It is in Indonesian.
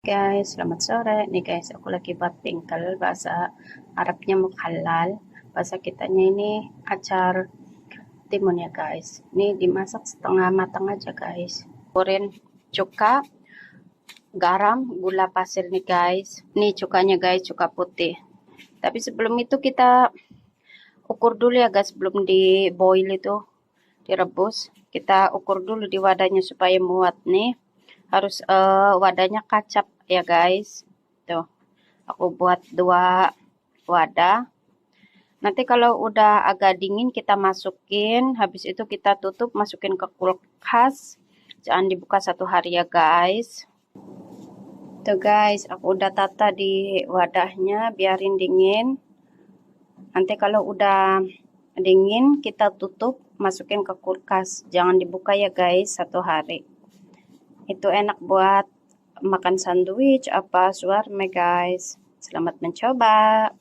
Guys, selamat sore. Nih guys, aku lagi buat bengkel, bahasa Arabnya mukhalal. Bahasa kitanya ini acar timun ya guys. Ini dimasak setengah matang aja guys. Goreng cuka, garam, gula pasir nih guys. Nih cukanya guys, cuka putih. Tapi sebelum itu kita ukur dulu ya guys, sebelum di boil itu, direbus. Kita ukur dulu di wadahnya supaya muat nih. Harus wadahnya kacap ya guys. Tuh. Aku buat 2 wadah. Nanti kalau udah agak dingin kita masukin, habis itu kita tutup, masukin ke kulkas. Jangan dibuka 1 hari ya guys. Tuh guys, aku udah tata di wadahnya, biarin dingin. Nanti kalau udah dingin kita tutup, masukin ke kulkas. Jangan dibuka ya guys 1 hari. Itu enak buat makan sandwich apa shawarma guys. Selamat mencoba.